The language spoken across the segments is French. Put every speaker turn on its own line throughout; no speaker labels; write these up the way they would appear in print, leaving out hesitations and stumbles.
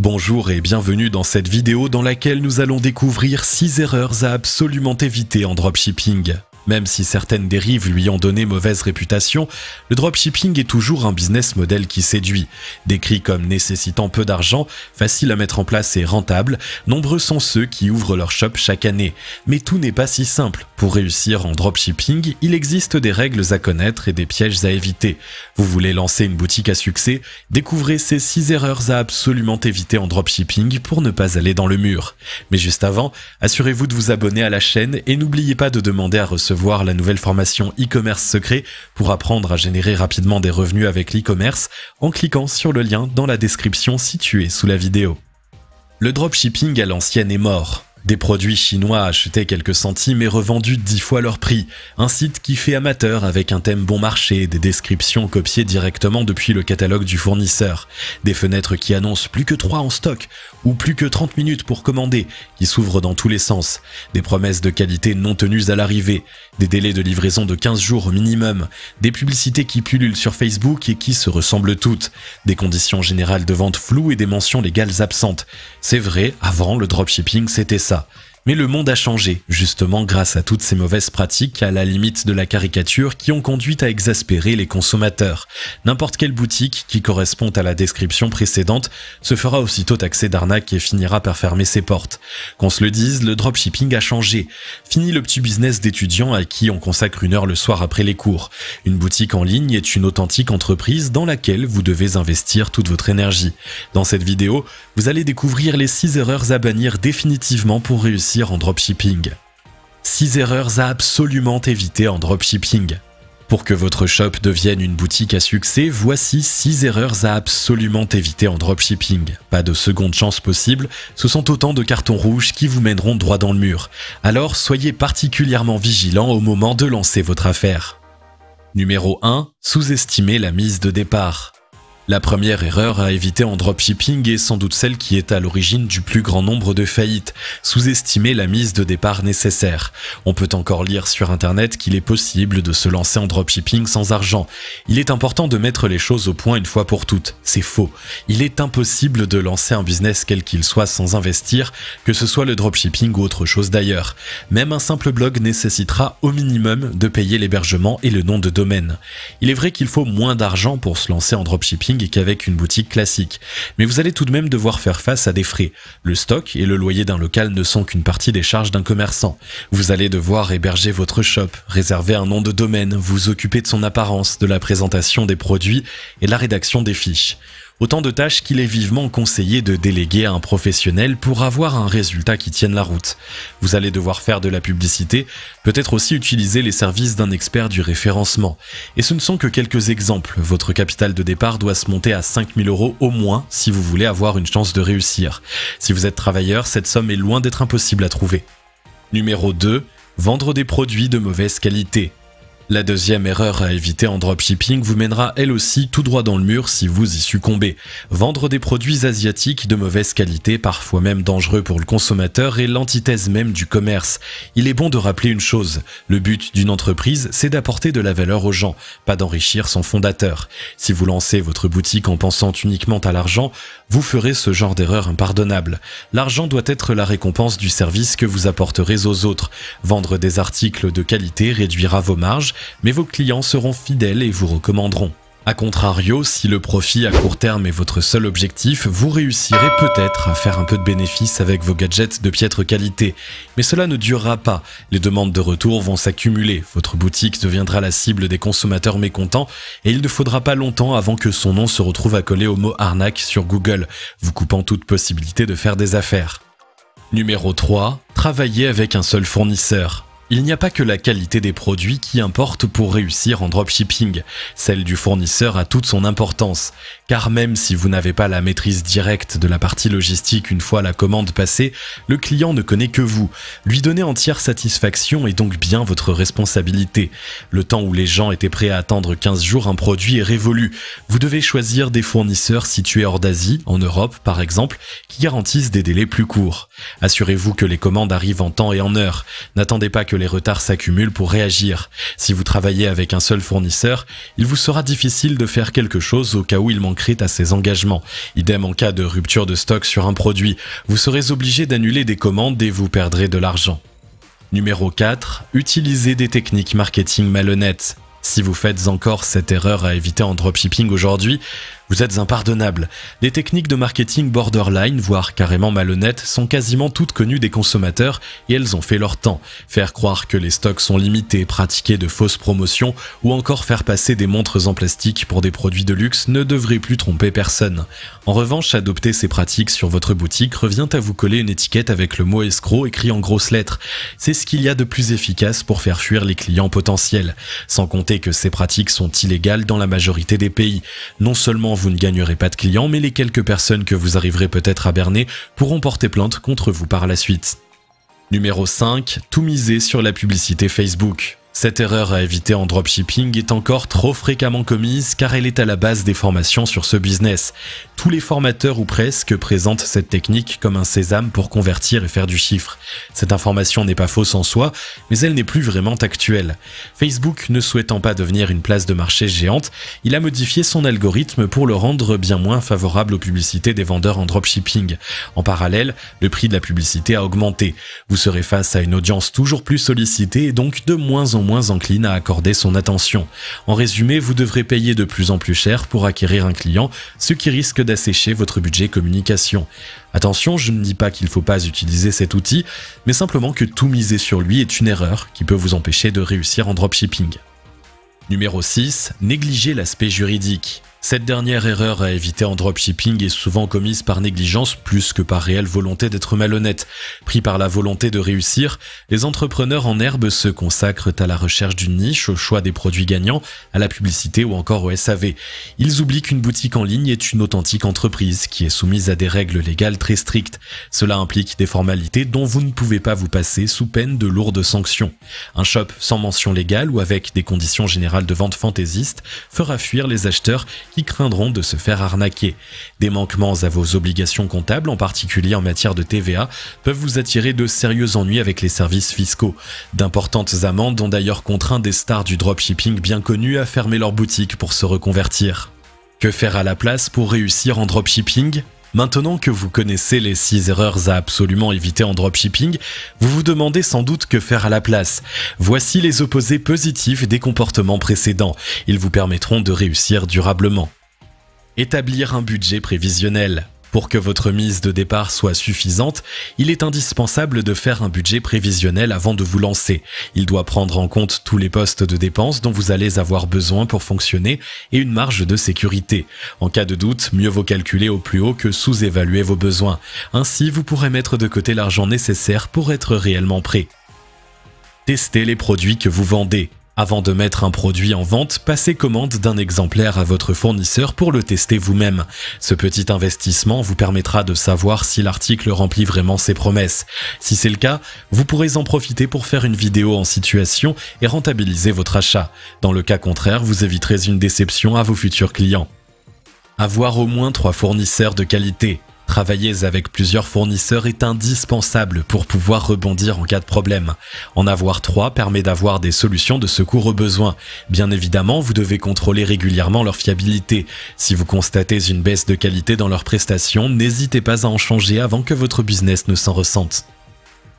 Bonjour et bienvenue dans cette vidéo dans laquelle nous allons découvrir 6 erreurs à absolument éviter en dropshipping. Même si certaines dérives lui ont donné mauvaise réputation, le dropshipping est toujours un business model qui séduit. Décrit comme nécessitant peu d'argent, facile à mettre en place et rentable, nombreux sont ceux qui ouvrent leur shop chaque année. Mais tout n'est pas si simple. Pour réussir en dropshipping, il existe des règles à connaître et des pièges à éviter. Vous voulez lancer une boutique à succès? Découvrez ces 6 erreurs à absolument éviter en dropshipping pour ne pas aller dans le mur. Mais juste avant, assurez-vous de vous abonner à la chaîne et n'oubliez pas de demander à recevoir la nouvelle formation e-commerce secret pour apprendre à générer rapidement des revenus avec l'e-commerce en cliquant sur le lien dans la description située sous la vidéo. Le dropshipping à l'ancienne est mort. Des produits chinois achetés quelques centimes et revendus 10 fois leur prix. Un site qui fait amateur avec un thème bon marché, des descriptions copiées directement depuis le catalogue du fournisseur. Des fenêtres qui annoncent plus que 3 en stock ou plus que 30 minutes pour commander, qui s'ouvrent dans tous les sens. Des promesses de qualité non tenues à l'arrivée. Des délais de livraison de 15 jours au minimum. Des publicités qui pullulent sur Facebook et qui se ressemblent toutes. Des conditions générales de vente floues et des mentions légales absentes. C'est vrai, avant le dropshipping c'était ça. Mais le monde a changé, justement grâce à toutes ces mauvaises pratiques à la limite de la caricature qui ont conduit à exaspérer les consommateurs. N'importe quelle boutique qui correspond à la description précédente se fera aussitôt taxer d'arnaque et finira par fermer ses portes. Qu'on se le dise, le dropshipping a changé. Fini le petit business d'étudiant à qui on consacre 1 heure le soir après les cours. Une boutique en ligne est une authentique entreprise dans laquelle vous devez investir toute votre énergie. Dans cette vidéo, vous allez découvrir les 6 erreurs à bannir définitivement pour réussir en dropshipping. 6 erreurs à absolument éviter en dropshipping. Pour que votre shop devienne une boutique à succès, voici 6 erreurs à absolument éviter en dropshipping. Pas de seconde chance possible, ce sont autant de cartons rouges qui vous mèneront droit dans le mur. Alors soyez particulièrement vigilant au moment de lancer votre affaire. Numéro 1. Sous-estimer la mise de départ. La première erreur à éviter en dropshipping est sans doute celle qui est à l'origine du plus grand nombre de faillites, sous-estimer la mise de départ nécessaire. On peut encore lire sur internet qu'il est possible de se lancer en dropshipping sans argent. Il est important de mettre les choses au point une fois pour toutes. C'est faux. Il est impossible de lancer un business quel qu'il soit sans investir, que ce soit le dropshipping ou autre chose d'ailleurs. Même un simple blog nécessitera au minimum de payer l'hébergement et le nom de domaine. Il est vrai qu'il faut moins d'argent pour se lancer en dropshipping qu'avec une boutique classique. Mais vous allez tout de même devoir faire face à des frais. Le stock et le loyer d'un local ne sont qu'une partie des charges d'un commerçant. Vous allez devoir héberger votre shop, réserver un nom de domaine, vous occuper de son apparence, de la présentation des produits et de la rédaction des fiches. Autant de tâches qu'il est vivement conseillé de déléguer à un professionnel pour avoir un résultat qui tienne la route. Vous allez devoir faire de la publicité, peut-être aussi utiliser les services d'un expert du référencement. Et ce ne sont que quelques exemples. Votre capital de départ doit se monter à 5 000 € au moins si vous voulez avoir une chance de réussir. Si vous êtes travailleur, cette somme est loin d'être impossible à trouver. Numéro 2. Vendre des produits de mauvaise qualité. La deuxième erreur à éviter en dropshipping vous mènera elle aussi tout droit dans le mur si vous y succombez. Vendre des produits asiatiques de mauvaise qualité, parfois même dangereux pour le consommateur, est l'antithèse même du commerce. Il est bon de rappeler une chose, le but d'une entreprise, c'est d'apporter de la valeur aux gens, pas d'enrichir son fondateur. Si vous lancez votre boutique en pensant uniquement à l'argent, vous ferez ce genre d'erreur impardonnable. L'argent doit être la récompense du service que vous apporterez aux autres. Vendre des articles de qualité réduira vos marges, mais vos clients seront fidèles et vous recommanderont. A contrario, si le profit à court terme est votre seul objectif, vous réussirez peut-être à faire un peu de bénéfice avec vos gadgets de piètre qualité. Mais cela ne durera pas, les demandes de retour vont s'accumuler, votre boutique deviendra la cible des consommateurs mécontents et il ne faudra pas longtemps avant que son nom se retrouve accolé au mot arnaque sur Google, vous coupant toute possibilité de faire des affaires. Numéro 3. Travailler avec un seul fournisseur. Il n'y a pas que la qualité des produits qui importe pour réussir en dropshipping. Celle du fournisseur a toute son importance. Car même si vous n'avez pas la maîtrise directe de la partie logistique une fois la commande passée, le client ne connaît que vous. Lui donner entière satisfaction est donc bien votre responsabilité. Le temps où les gens étaient prêts à attendre 15 jours un produit est révolu. Vous devez choisir des fournisseurs situés hors d'Asie, en Europe par exemple, qui garantissent des délais plus courts. Assurez-vous que les commandes arrivent en temps et en heure. N'attendez pas que les retards s'accumulent pour réagir. Si vous travaillez avec un seul fournisseur, il vous sera difficile de faire quelque chose au cas où il manquerait à ses engagements. Idem en cas de rupture de stock sur un produit, vous serez obligé d'annuler des commandes et vous perdrez de l'argent. Numéro 4. Utilisez des techniques marketing malhonnêtes. Si vous faites encore cette erreur à éviter en dropshipping aujourd'hui, vous êtes impardonnable. Les techniques de marketing borderline, voire carrément malhonnêtes, sont quasiment toutes connues des consommateurs et elles ont fait leur temps. Faire croire que les stocks sont limités, pratiquer de fausses promotions ou encore faire passer des montres en plastique pour des produits de luxe ne devrait plus tromper personne. En revanche, adopter ces pratiques sur votre boutique revient à vous coller une étiquette avec le mot escroc écrit en grosses lettres. C'est ce qu'il y a de plus efficace pour faire fuir les clients potentiels. Sans compter que ces pratiques sont illégales dans la majorité des pays. Non seulement vous ne gagnerez pas de clients, mais les quelques personnes que vous arriverez peut-être à berner pourront porter plainte contre vous par la suite. Numéro 5. Tout miser sur la publicité Facebook. Cette erreur à éviter en dropshipping est encore trop fréquemment commise car elle est à la base des formations sur ce business. Tous les formateurs ou presque présentent cette technique comme un sésame pour convertir et faire du chiffre. Cette information n'est pas fausse en soi, mais elle n'est plus vraiment actuelle. Facebook ne souhaitant pas devenir une place de marché géante, il a modifié son algorithme pour le rendre bien moins favorable aux publicités des vendeurs en dropshipping. En parallèle, le prix de la publicité a augmenté. Vous serez face à une audience toujours plus sollicitée et donc de moins en moins encline à accorder son attention. En résumé, vous devrez payer de plus en plus cher pour acquérir un client, ce qui risque d'assécher votre budget communication. Attention, je ne dis pas qu'il ne faut pas utiliser cet outil, mais simplement que tout miser sur lui est une erreur qui peut vous empêcher de réussir en dropshipping. Numéro 6. Négliger l'aspect juridique. Cette dernière erreur à éviter en dropshipping est souvent commise par négligence plus que par réelle volonté d'être malhonnête. Pris par la volonté de réussir, les entrepreneurs en herbe se consacrent à la recherche d'une niche, au choix des produits gagnants, à la publicité ou encore au SAV. Ils oublient qu'une boutique en ligne est une authentique entreprise qui est soumise à des règles légales très strictes. Cela implique des formalités dont vous ne pouvez pas vous passer sous peine de lourdes sanctions. Un shop sans mention légale ou avec des conditions générales de vente fantaisistes fera fuir les acheteurs qui craindront de se faire arnaquer. Des manquements à vos obligations comptables, en particulier en matière de TVA, peuvent vous attirer de sérieux ennuis avec les services fiscaux. D'importantes amendes ont d'ailleurs contraint des stars du dropshipping bien connues à fermer leur boutique pour se reconvertir. Que faire à la place pour réussir en dropshipping ? Maintenant que vous connaissez les 6 erreurs à absolument éviter en dropshipping, vous vous demandez sans doute que faire à la place. Voici les opposés positifs des comportements précédents. Ils vous permettront de réussir durablement. Établir un budget prévisionnel. Pour que votre mise de départ soit suffisante, il est indispensable de faire un budget prévisionnel avant de vous lancer. Il doit prendre en compte tous les postes de dépenses dont vous allez avoir besoin pour fonctionner et une marge de sécurité. En cas de doute, mieux vaut calculer au plus haut que sous-évaluer vos besoins. Ainsi, vous pourrez mettre de côté l'argent nécessaire pour être réellement prêt. Testez les produits que vous vendez. Avant de mettre un produit en vente, passez commande d'un exemplaire à votre fournisseur pour le tester vous-même. Ce petit investissement vous permettra de savoir si l'article remplit vraiment ses promesses. Si c'est le cas, vous pourrez en profiter pour faire une vidéo en situation et rentabiliser votre achat. Dans le cas contraire, vous éviterez une déception à vos futurs clients. Avoir au moins 3 fournisseurs de qualité. Travailler avec plusieurs fournisseurs est indispensable pour pouvoir rebondir en cas de problème. En avoir 3 permet d'avoir des solutions de secours aux besoins. Bien évidemment, vous devez contrôler régulièrement leur fiabilité. Si vous constatez une baisse de qualité dans leurs prestations, n'hésitez pas à en changer avant que votre business ne s'en ressente.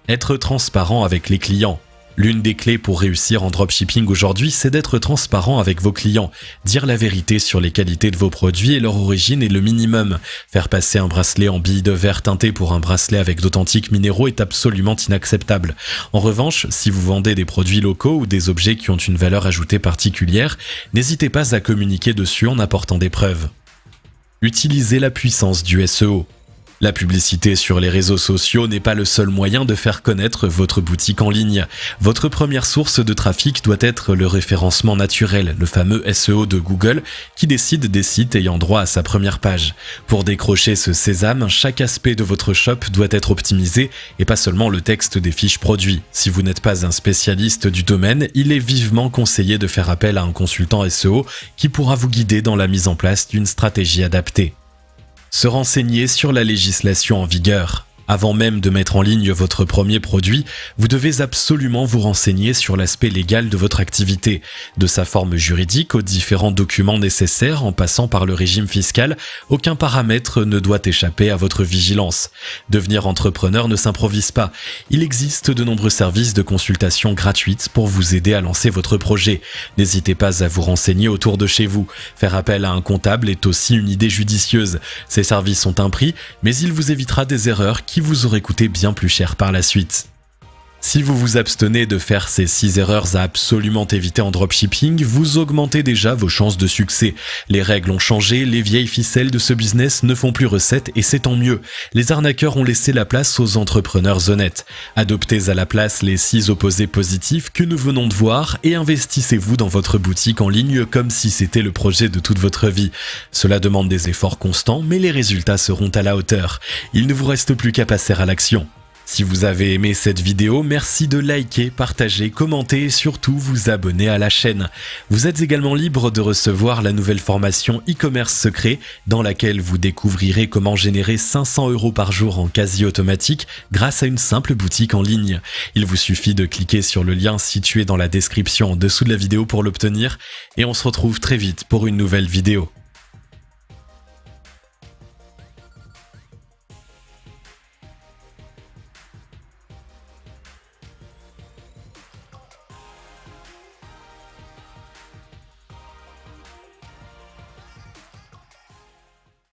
Être transparent avec les clients. L'une des clés pour réussir en dropshipping aujourd'hui, c'est d'être transparent avec vos clients. Dire la vérité sur les qualités de vos produits et leur origine est le minimum. Faire passer un bracelet en billes de verre teintées pour un bracelet avec d'authentiques minéraux est absolument inacceptable. En revanche, si vous vendez des produits locaux ou des objets qui ont une valeur ajoutée particulière, n'hésitez pas à communiquer dessus en apportant des preuves. Utilisez la puissance du SEO. La publicité sur les réseaux sociaux n'est pas le seul moyen de faire connaître votre boutique en ligne. Votre première source de trafic doit être le référencement naturel, le fameux SEO de Google, qui décide des sites ayant droit à sa première page. Pour décrocher ce sésame, chaque aspect de votre shop doit être optimisé et pas seulement le texte des fiches produits. Si vous n'êtes pas un spécialiste du domaine, il est vivement conseillé de faire appel à un consultant SEO qui pourra vous guider dans la mise en place d'une stratégie adaptée. Se renseigner sur la législation en vigueur. Avant même de mettre en ligne votre premier produit, vous devez absolument vous renseigner sur l'aspect légal de votre activité, de sa forme juridique aux différents documents nécessaires en passant par le régime fiscal. Aucun paramètre ne doit échapper à votre vigilance. Devenir entrepreneur ne s'improvise pas. Il existe de nombreux services de consultation gratuites pour vous aider à lancer votre projet. N'hésitez pas à vous renseigner autour de chez vous. Faire appel à un comptable est aussi une idée judicieuse. Ces services ont un prix, mais il vous évitera des erreurs qui vous auraient coûté bien plus cher par la suite. Si vous vous abstenez de faire ces 6 erreurs à absolument éviter en dropshipping, vous augmentez déjà vos chances de succès. Les règles ont changé, les vieilles ficelles de ce business ne font plus recette et c'est tant mieux. Les arnaqueurs ont laissé la place aux entrepreneurs honnêtes. Adoptez à la place les 6 opposés positifs que nous venons de voir et investissez-vous dans votre boutique en ligne comme si c'était le projet de toute votre vie. Cela demande des efforts constants, mais les résultats seront à la hauteur. Il ne vous reste plus qu'à passer à l'action. Si vous avez aimé cette vidéo, merci de liker, partager, commenter et surtout vous abonner à la chaîne. Vous êtes également libre de recevoir la nouvelle formation e-commerce secret dans laquelle vous découvrirez comment générer 500 € par jour en quasi automatique grâce à une simple boutique en ligne. Il vous suffit de cliquer sur le lien situé dans la description en dessous de la vidéo pour l'obtenir et on se retrouve très vite pour une nouvelle vidéo.